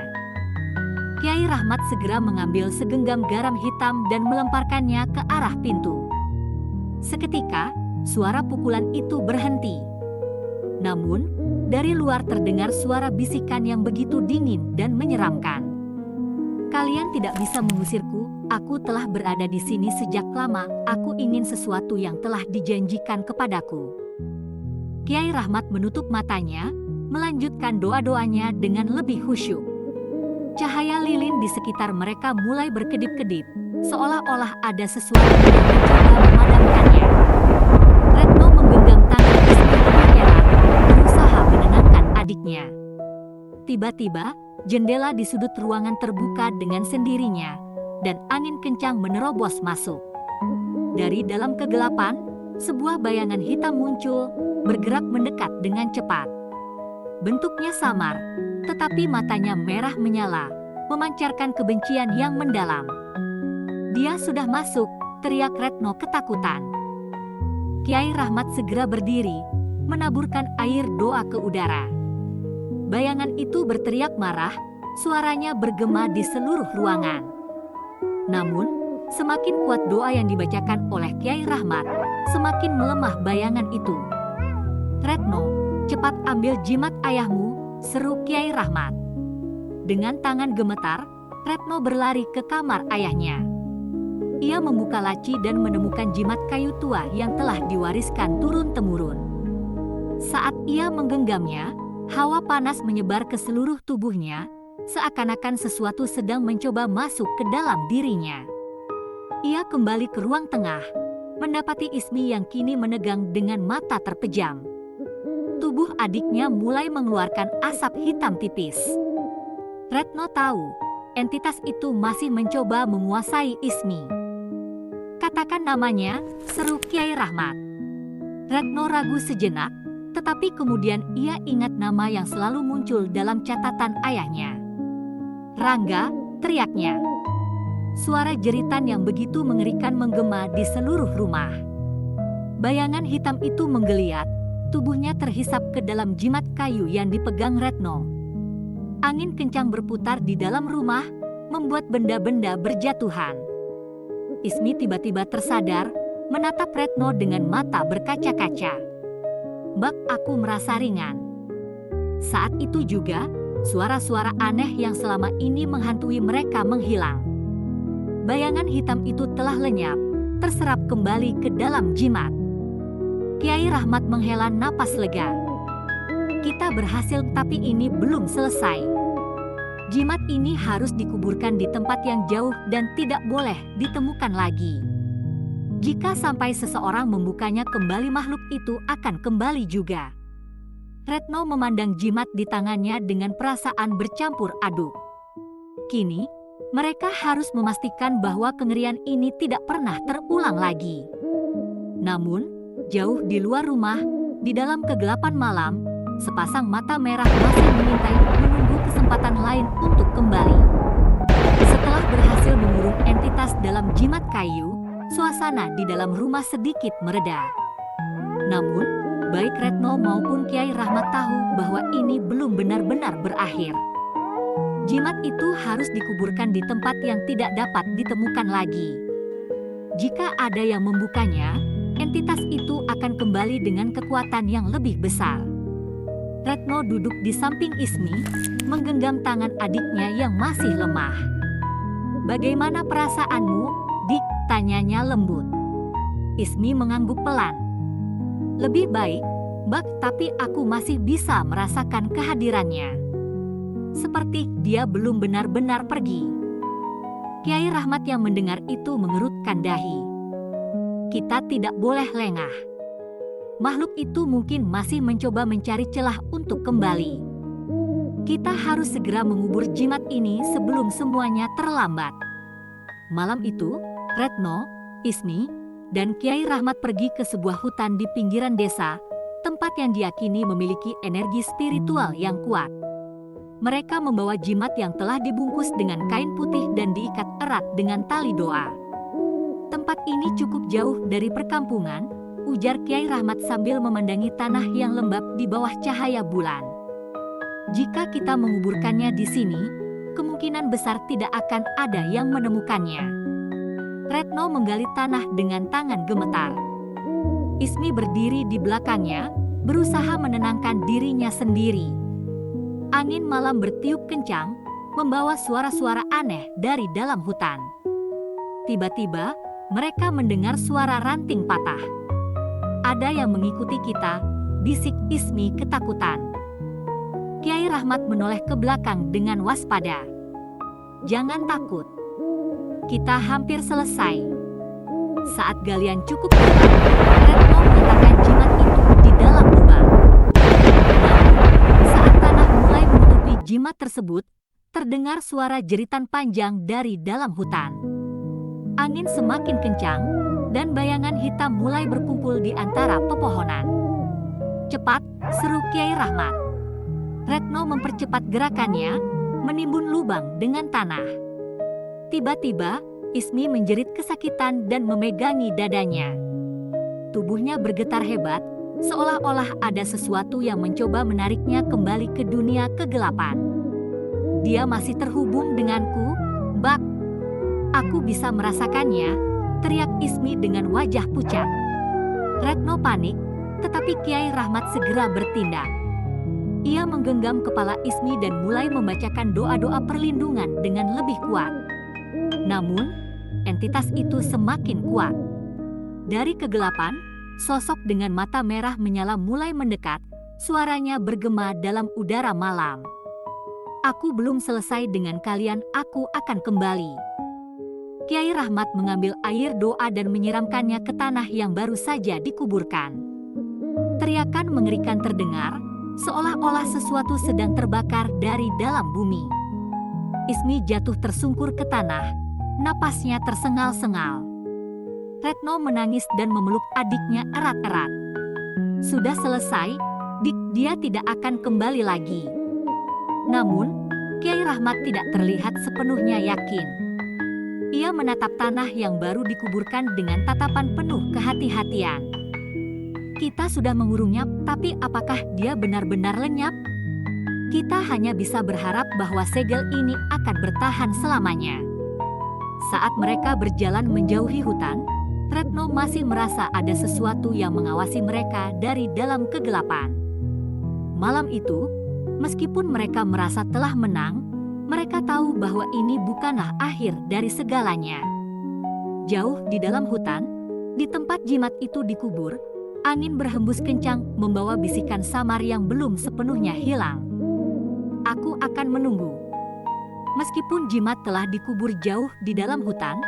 Kiai Rahmat segera mengambil segenggam garam hitam dan melemparkannya ke arah pintu. Seketika, suara pukulan itu berhenti. Namun, dari luar terdengar suara bisikan yang begitu dingin dan menyeramkan. "Kalian tidak bisa mengusirku, aku telah berada di sini sejak lama, aku ingin sesuatu yang telah dijanjikan kepadaku." Kiai Rahmat menutup matanya, melanjutkan doa-doanya dengan lebih khusyuk. Cahaya lilin di sekitar mereka mulai berkedip-kedip, seolah-olah ada sesuatu yang mencoba memadamkannya. Retno menggenggam tangan Ismi lebih erat, berusaha menenangkan adiknya. Tiba-tiba, jendela di sudut ruangan terbuka dengan sendirinya, dan angin kencang menerobos masuk. Dari dalam kegelapan, sebuah bayangan hitam muncul, bergerak mendekat dengan cepat. Bentuknya samar, tetapi matanya merah menyala, memancarkan kebencian yang mendalam. "Dia sudah masuk," teriak Retno ketakutan. Kiai Rahmat segera berdiri, menaburkan air doa ke udara. Bayangan itu berteriak marah, suaranya bergema di seluruh ruangan. Namun, semakin kuat doa yang dibacakan oleh Kiai Rahmat, semakin melemah bayangan itu. "Retno, cepat ambil jimat ayahmu," seru Kiai Rahmat. Dengan tangan gemetar, Retno berlari ke kamar ayahnya. Ia membuka laci dan menemukan jimat kayu tua yang telah diwariskan turun-temurun. Saat ia menggenggamnya, hawa panas menyebar ke seluruh tubuhnya, seakan-akan sesuatu sedang mencoba masuk ke dalam dirinya. Ia kembali ke ruang tengah, mendapati Ismi yang kini menegang dengan mata terpejam. Tubuh adiknya mulai mengeluarkan asap hitam tipis. Retno tahu, entitas itu masih mencoba menguasai Ismi. "Katakan namanya," seru Kiai Rahmat. Retno ragu sejenak, tetapi kemudian ia ingat nama yang selalu muncul dalam catatan ayahnya. "Rangga," teriaknya. Suara jeritan yang begitu mengerikan menggema di seluruh rumah. Bayangan hitam itu menggeliat, tubuhnya terhisap ke dalam jimat kayu yang dipegang Retno. Angin kencang berputar di dalam rumah, membuat benda-benda berjatuhan. Ismi tiba-tiba tersadar, menatap Retno dengan mata berkaca-kaca. "Bak, aku merasa ringan." Saat itu juga, suara-suara aneh yang selama ini menghantui mereka menghilang. Bayangan hitam itu telah lenyap, terserap kembali ke dalam jimat. Kiai Rahmat menghela napas lega. "Kita berhasil, tapi ini belum selesai. Jimat ini harus dikuburkan di tempat yang jauh dan tidak boleh ditemukan lagi. Jika sampai seseorang membukanya kembali, makhluk itu akan kembali juga." Retno memandang jimat di tangannya dengan perasaan bercampur aduk. Kini, mereka harus memastikan bahwa kengerian ini tidak pernah terulang lagi. Namun, jauh di luar rumah, di dalam kegelapan malam, sepasang mata merah masih mengintai, menunggu kesempatan lain untuk kembali. Setelah berhasil mengurung entitas dalam jimat kayu, suasana di dalam rumah sedikit mereda. Namun, baik Retno maupun Kiai Rahmat tahu bahwa ini belum benar-benar berakhir. Jimat itu harus dikuburkan di tempat yang tidak dapat ditemukan lagi. Jika ada yang membukanya, entitas itu akan kembali dengan kekuatan yang lebih besar. Retno duduk di samping Ismi, menggenggam tangan adiknya yang masih lemah. "Bagaimana perasaanmu, Dik?" tanyanya lembut. Ismi mengangguk pelan. "Lebih baik, Bak, tapi aku masih bisa merasakan kehadirannya. Seperti dia belum benar-benar pergi." Kiai Rahmat yang mendengar itu mengerutkan dahi. "Kita tidak boleh lengah. Makhluk itu mungkin masih mencoba mencari celah untuk kembali. Kita harus segera mengubur jimat ini sebelum semuanya terlambat." Malam itu, Retno, Ismi, dan Kiai Rahmat pergi ke sebuah hutan di pinggiran desa, tempat yang diyakini memiliki energi spiritual yang kuat. Mereka membawa jimat yang telah dibungkus dengan kain putih dan diikat erat dengan tali doa. "Tempat ini cukup jauh dari perkampungan," ujar Kiai Rahmat sambil memandangi tanah yang lembab di bawah cahaya bulan. "Jika kita menguburkannya di sini, kemungkinan besar tidak akan ada yang menemukannya." Retno menggali tanah dengan tangan gemetar. Ismi berdiri di belakangnya, berusaha menenangkan dirinya sendiri. Angin malam bertiup kencang, membawa suara-suara aneh dari dalam hutan. Tiba-tiba, mereka mendengar suara ranting patah. "Ada yang mengikuti kita," bisik Ismi ketakutan. Kiai Rahmat menoleh ke belakang dengan waspada. "Jangan takut. Kita hampir selesai." Saat galian cukup dalam, Retno meletakkan jimat itu di dalam lubang. Saat tanah mulai menutupi jimat tersebut, terdengar suara jeritan panjang dari dalam hutan. Angin semakin kencang, dan bayangan hitam mulai berkumpul di antara pepohonan. "Cepat," seru Kiai Rahmat. Retno mempercepat gerakannya, menimbun lubang dengan tanah. Tiba-tiba, Ismi menjerit kesakitan dan memegangi dadanya. Tubuhnya bergetar hebat, seolah-olah ada sesuatu yang mencoba menariknya kembali ke dunia kegelapan. "Dia masih terhubung denganku, Bak. Aku bisa merasakannya, teriak Ismi dengan wajah pucat. Retno panik, tetapi Kiai Rahmat segera bertindak. Ia menggenggam kepala Ismi dan mulai membacakan doa-doa perlindungan dengan lebih kuat. Namun, entitas itu semakin kuat. Dari kegelapan, sosok dengan mata merah menyala mulai mendekat, suaranya bergema dalam udara malam. Aku belum selesai dengan kalian, aku akan kembali. Kiai Rahmat mengambil air doa dan menyiramkannya ke tanah yang baru saja dikuburkan. Teriakan mengerikan terdengar, seolah-olah sesuatu sedang terbakar dari dalam bumi. Ismi jatuh tersungkur ke tanah, napasnya tersengal-sengal. Retno menangis dan memeluk adiknya erat-erat. Sudah selesai, Dik, dia tidak akan kembali lagi. Namun, Kiai Rahmat tidak terlihat sepenuhnya yakin. Ia menatap tanah yang baru dikuburkan dengan tatapan penuh kehati-hatian. Kita sudah mengurungnya, tapi apakah dia benar-benar lenyap? Kita hanya bisa berharap bahwa segel ini akan bertahan selamanya. Saat mereka berjalan menjauhi hutan, Retno masih merasa ada sesuatu yang mengawasi mereka dari dalam kegelapan. Malam itu, meskipun mereka merasa telah menang, mereka tahu bahwa ini bukanlah akhir dari segalanya. Jauh di dalam hutan, di tempat jimat itu dikubur, angin berhembus kencang membawa bisikan samar yang belum sepenuhnya hilang. Aku akan menunggu. Meskipun jimat telah dikubur jauh di dalam hutan,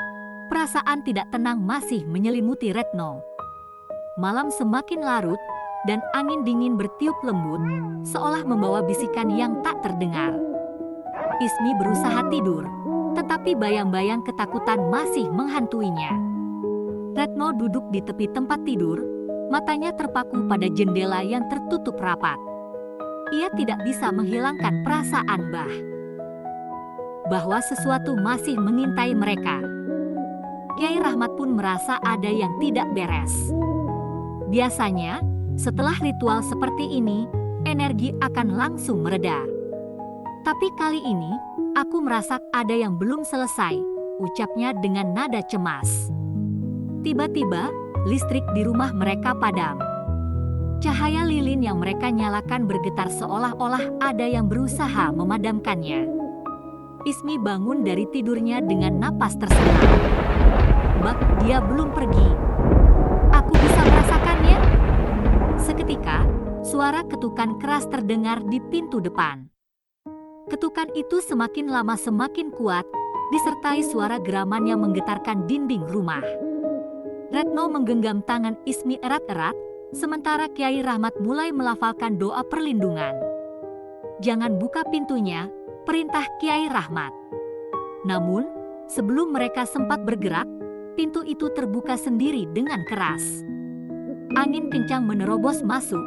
perasaan tidak tenang masih menyelimuti Retno. Malam semakin larut, dan angin dingin bertiup lembut, seolah membawa bisikan yang tak terdengar. Ismi berusaha tidur, tetapi bayang-bayang ketakutan masih menghantuinya. Retno duduk di tepi tempat tidur, matanya terpaku pada jendela yang tertutup rapat. Ia tidak bisa menghilangkan perasaan bahwa sesuatu masih mengintai mereka. Kiai Rahmat pun merasa ada yang tidak beres. Biasanya, setelah ritual seperti ini, energi akan langsung mereda. Tapi kali ini, aku merasa ada yang belum selesai, ucapnya dengan nada cemas. Tiba-tiba, listrik di rumah mereka padam. Cahaya lilin yang mereka nyalakan bergetar seolah-olah ada yang berusaha memadamkannya. Ismi bangun dari tidurnya dengan napas tersengal. Bak, dia belum pergi. Aku bisa merasakannya. Seketika, suara ketukan keras terdengar di pintu depan. Ketukan itu semakin lama semakin kuat, disertai suara geraman yang menggetarkan dinding rumah. Retno menggenggam tangan Ismi erat-erat, sementara Kiai Rahmat mulai melafalkan doa perlindungan. Jangan buka pintunya, perintah Kiai Rahmat. Namun, sebelum mereka sempat bergerak, pintu itu terbuka sendiri dengan keras. Angin kencang menerobos masuk,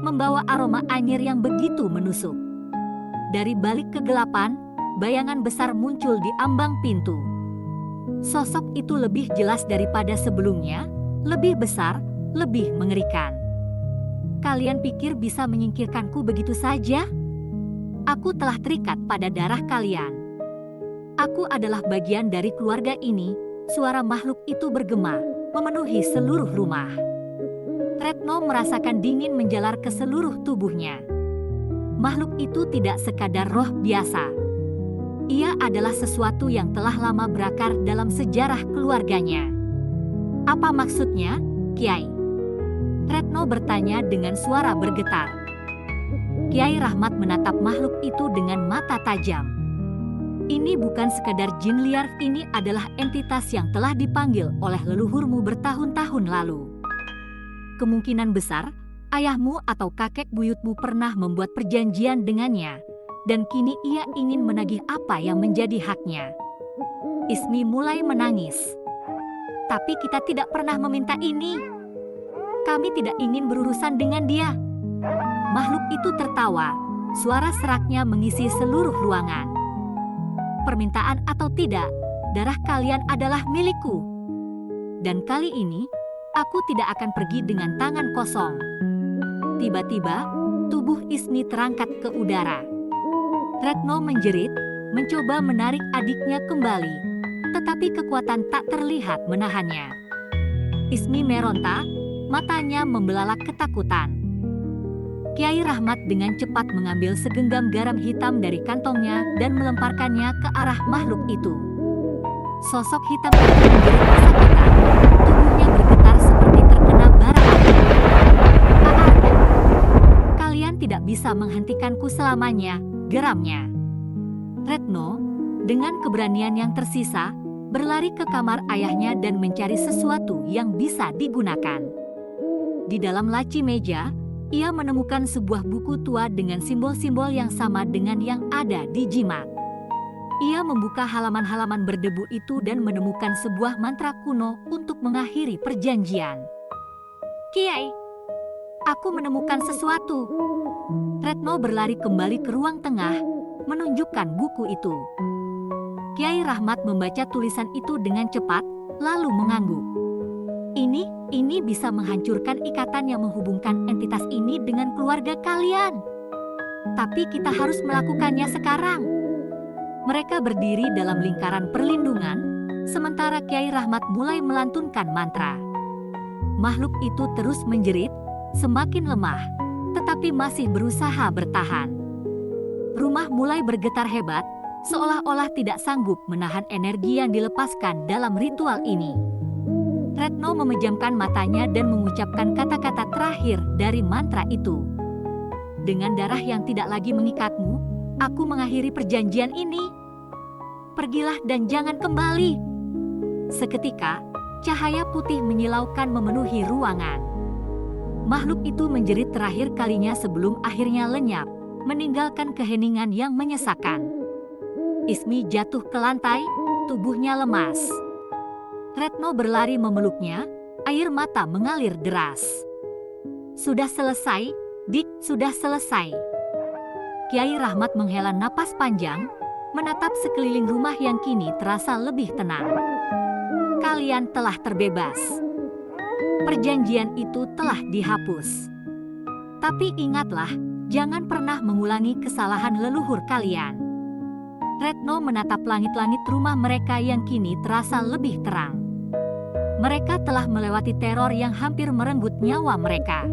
membawa aroma anyir yang begitu menusuk. Dari balik kegelapan, bayangan besar muncul di ambang pintu. Sosok itu lebih jelas daripada sebelumnya, lebih besar, lebih mengerikan. Kalian pikir bisa menyingkirkanku begitu saja? Aku telah terikat pada darah kalian. Aku adalah bagian dari keluarga ini, suara makhluk itu bergema, memenuhi seluruh rumah. Retno merasakan dingin menjalar ke seluruh tubuhnya. Makhluk itu tidak sekadar roh biasa. Ia adalah sesuatu yang telah lama berakar dalam sejarah keluarganya. Apa maksudnya, Kiai? Retno bertanya dengan suara bergetar. Kiai Rahmat menatap makhluk itu dengan mata tajam. Ini bukan sekadar jin liar, ini adalah entitas yang telah dipanggil oleh leluhurmu bertahun-tahun lalu. Kemungkinan besar, ayahmu atau kakek buyutmu pernah membuat perjanjian dengannya, dan kini ia ingin menagih apa yang menjadi haknya. Ismi mulai menangis. Tapi kita tidak pernah meminta ini. Kami tidak ingin berurusan dengan dia. Makhluk itu tertawa, suara seraknya mengisi seluruh ruangan. Permintaan atau tidak, darah kalian adalah milikku. Dan kali ini, aku tidak akan pergi dengan tangan kosong. Tiba-tiba, tubuh Ismi terangkat ke udara. Retno menjerit, mencoba menarik adiknya kembali. tetapi kekuatan tak terlihat menahannya. Ismi meronta, matanya membelalak ketakutan. Kiai Rahmat dengan cepat mengambil segenggam garam hitam dari kantongnya dan melemparkannya ke arah makhluk itu. Sosok hitam itu menjerit kesakitan, tubuhnya bergetar seperti terkena bara api. "Aarga, kalian tidak bisa menghentikanku selamanya," geramnya. Retno, dengan keberanian yang tersisa, berlari ke kamar ayahnya dan mencari sesuatu yang bisa digunakan. Di dalam laci meja, ia menemukan sebuah buku tua dengan simbol-simbol yang sama dengan yang ada di jimat. Ia membuka halaman-halaman berdebu itu dan menemukan sebuah mantra kuno untuk mengakhiri perjanjian. "Kiai, aku menemukan sesuatu." Retno berlari kembali ke ruang tengah, menunjukkan buku itu. Kiai Rahmat membaca tulisan itu dengan cepat, lalu mengangguk. Ini bisa menghancurkan ikatan yang menghubungkan entitas ini dengan keluarga kalian. Tapi kita harus melakukannya sekarang." Mereka berdiri dalam lingkaran perlindungan, sementara Kiai Rahmat mulai melantunkan mantra. Makhluk itu terus menjerit, semakin lemah, tetapi masih berusaha bertahan. Rumah mulai bergetar hebat, seolah-olah tidak sanggup menahan energi yang dilepaskan dalam ritual ini. Retno memejamkan matanya dan mengucapkan kata-kata terakhir dari mantra itu. "Dengan darah yang tidak lagi mengikatmu, aku mengakhiri perjanjian ini. Pergilah dan jangan kembali." Seketika, cahaya putih menyilaukan memenuhi ruangan. Makhluk itu menjerit terakhir kalinya sebelum akhirnya lenyap, meninggalkan keheningan yang menyesakan. Ismi jatuh ke lantai, tubuhnya lemas. Retno berlari memeluknya, air mata mengalir deras. "Sudah selesai, Dik, sudah selesai." Kiai Rahmat menghela napas panjang, menatap sekeliling rumah yang kini terasa lebih tenang. "Kalian telah terbebas. Perjanjian itu telah dihapus. Tapi ingatlah, jangan pernah mengulangi kesalahan leluhur kalian." Retno menatap langit-langit rumah mereka yang kini terasa lebih terang. Mereka telah melewati teror yang hampir merenggut nyawa mereka.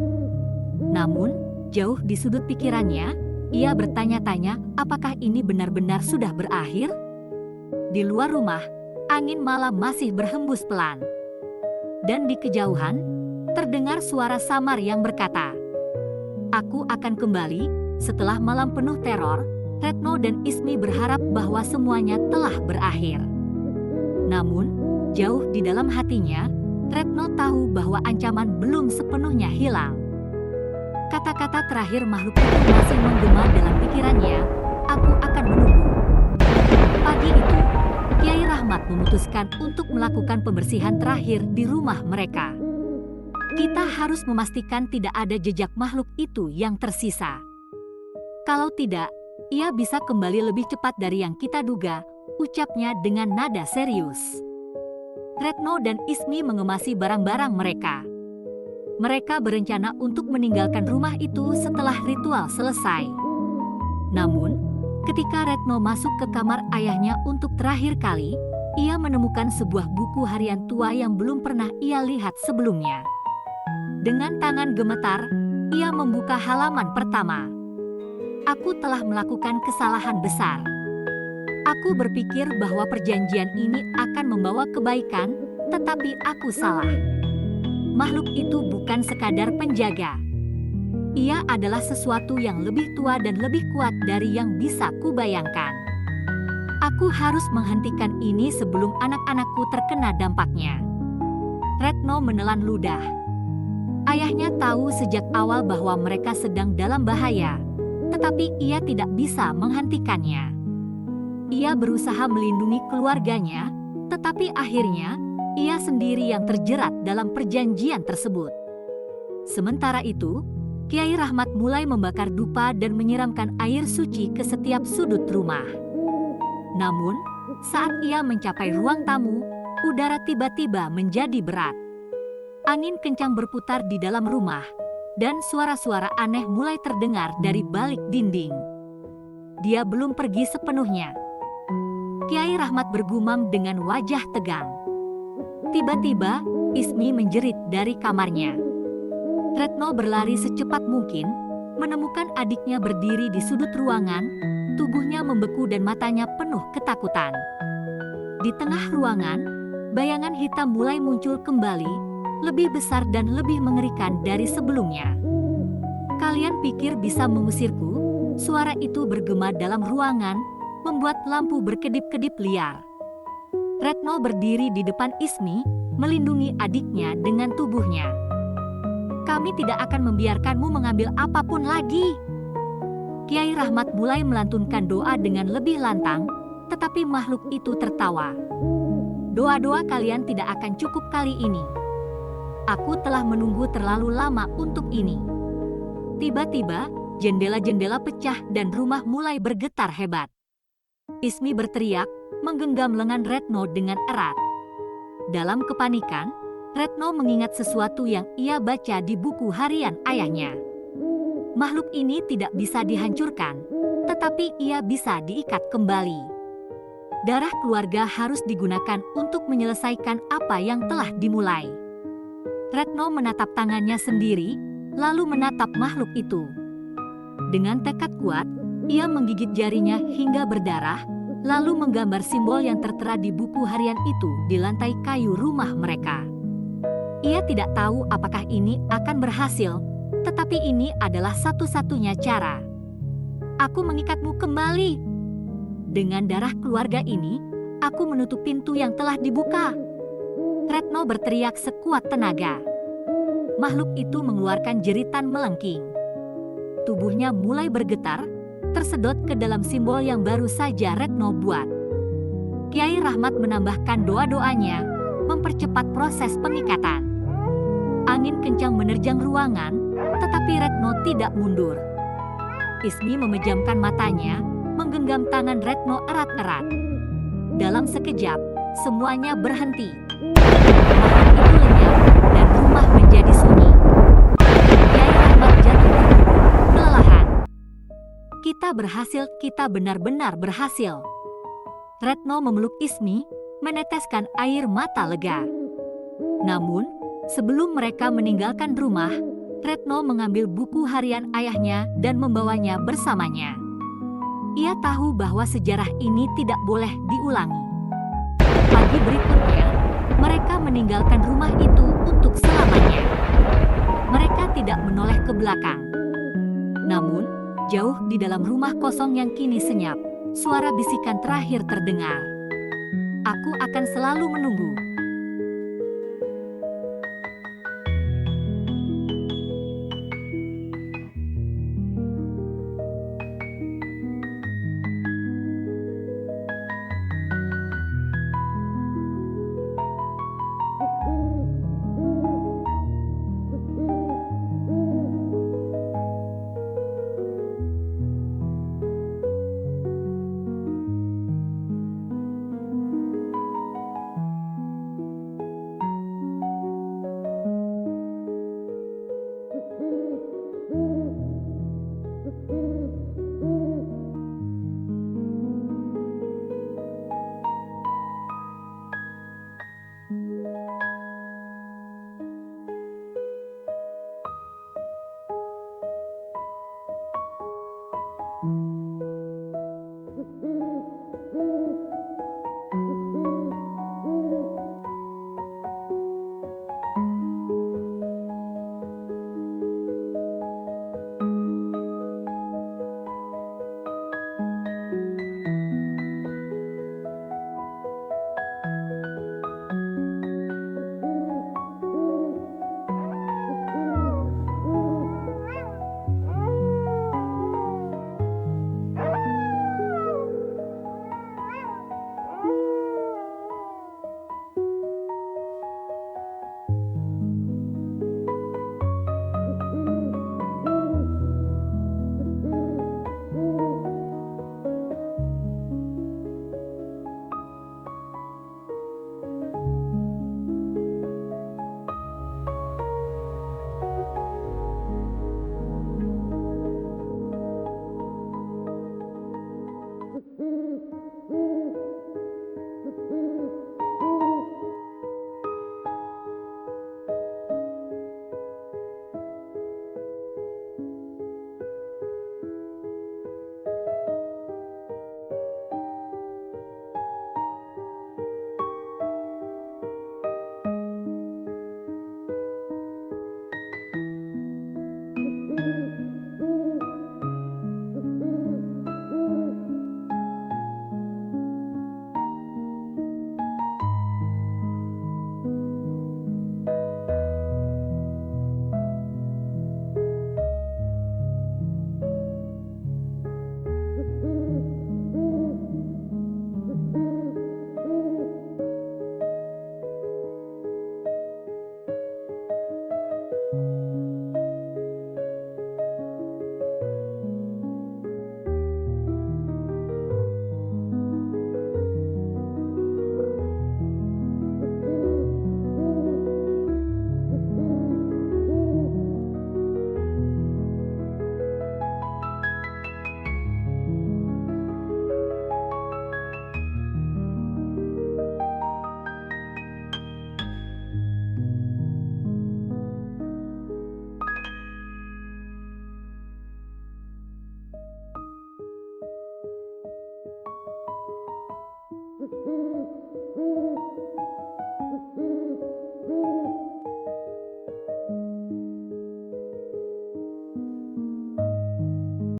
Namun, jauh di sudut pikirannya, ia bertanya-tanya apakah ini benar-benar sudah berakhir? Di luar rumah, angin malam masih berhembus pelan. Dan di kejauhan, terdengar suara samar yang berkata, "Aku akan kembali." Setelah malam penuh teror, Retno dan Ismi berharap bahwa semuanya telah berakhir. Namun, jauh di dalam hatinya, Retno tahu bahwa ancaman belum sepenuhnya hilang. Kata-kata terakhir makhluk itu masih menggema dalam pikirannya, "Aku akan menunggu." Pagi itu, Kiai Rahmat memutuskan untuk melakukan pembersihan terakhir di rumah mereka. "Kita harus memastikan tidak ada jejak makhluk itu yang tersisa. Kalau tidak, ia bisa kembali lebih cepat dari yang kita duga," ucapnya dengan nada serius. Retno dan Ismi mengemasi barang-barang mereka. Mereka berencana untuk meninggalkan rumah itu setelah ritual selesai. Namun, ketika Retno masuk ke kamar ayahnya untuk terakhir kali, ia menemukan sebuah buku harian tua yang belum pernah ia lihat sebelumnya. Dengan tangan gemetar, ia membuka halaman pertama. "Aku telah melakukan kesalahan besar. Aku berpikir bahwa perjanjian ini akan membawa kebaikan, tetapi aku salah. Makhluk itu bukan sekadar penjaga. Ia adalah sesuatu yang lebih tua dan lebih kuat dari yang bisa kubayangkan. Aku harus menghentikan ini sebelum anak-anakku terkena dampaknya." Retno menelan ludah. Ayahnya tahu sejak awal bahwa mereka sedang dalam bahaya, tetapi ia tidak bisa menghentikannya. Ia berusaha melindungi keluarganya, tetapi akhirnya ia sendiri yang terjerat dalam perjanjian tersebut. Sementara itu, Kiai Rahmat mulai membakar dupa dan menyiramkan air suci ke setiap sudut rumah. Namun, saat ia mencapai ruang tamu, udara tiba-tiba menjadi berat. Angin kencang berputar di dalam rumah, dan suara-suara aneh mulai terdengar dari balik dinding. Dia belum pergi sepenuhnya. Kiai Rahmat bergumam dengan wajah tegang. Tiba-tiba, Ismi menjerit dari kamarnya. Retno berlari secepat mungkin, menemukan adiknya berdiri di sudut ruangan, tubuhnya membeku dan matanya penuh ketakutan. Di tengah ruangan, bayangan hitam mulai muncul kembali, lebih besar dan lebih mengerikan dari sebelumnya. "Kalian pikir bisa mengusirku?" Suara itu bergema dalam ruangan, membuat lampu berkedip-kedip liar. Retno berdiri di depan Ismi, melindungi adiknya dengan tubuhnya. "Kami tidak akan membiarkanmu mengambil apapun lagi." Kiai Rahmat mulai melantunkan doa dengan lebih lantang, tetapi makhluk itu tertawa. "Doa-doa kalian tidak akan cukup kali ini. Aku telah menunggu terlalu lama untuk ini." Tiba-tiba, jendela-jendela pecah dan rumah mulai bergetar hebat. Ismi berteriak, menggenggam lengan Retno dengan erat. Dalam kepanikan, Retno mengingat sesuatu yang ia baca di buku harian ayahnya. Makhluk ini tidak bisa dihancurkan, tetapi ia bisa diikat kembali. Darah keluarga harus digunakan untuk menyelesaikan apa yang telah dimulai. Retno menatap tangannya sendiri, lalu menatap makhluk itu. Dengan tekad kuat, ia menggigit jarinya hingga berdarah, lalu menggambar simbol yang tertera di buku harian itu di lantai kayu rumah mereka. Ia tidak tahu apakah ini akan berhasil, tetapi ini adalah satu-satunya cara. "Aku mengikatmu kembali. Dengan darah keluarga ini, aku menutup pintu yang telah dibuka." Retno berteriak sekuat tenaga. Makhluk itu mengeluarkan jeritan melengking. Tubuhnya mulai bergetar, tersedot ke dalam simbol yang baru saja Retno buat. Kiai Rahmat menambahkan doa-doanya, mempercepat proses pengikatan. Angin kencang menerjang ruangan, tetapi Retno tidak mundur. Ismi memejamkan matanya, menggenggam tangan Retno erat-erat. Dalam sekejap, semuanya berhenti. Makhluk itu lenyap, dan rumah menjadi sunyi. Kiai Rahmat jatuh tertidur, kelelahan. "Kita berhasil, kita benar-benar berhasil." Retno memeluk Ismi, meneteskan air mata lega. Namun, sebelum mereka meninggalkan rumah, Retno mengambil buku harian ayahnya dan membawanya bersamanya. Ia tahu bahwa sejarah ini tidak boleh diulangi. Pagi berikutnya, mereka meninggalkan rumah itu untuk selamanya. Mereka tidak menoleh ke belakang. Namun, jauh di dalam rumah kosong yang kini senyap, suara bisikan terakhir terdengar. "Aku akan selalu menunggu."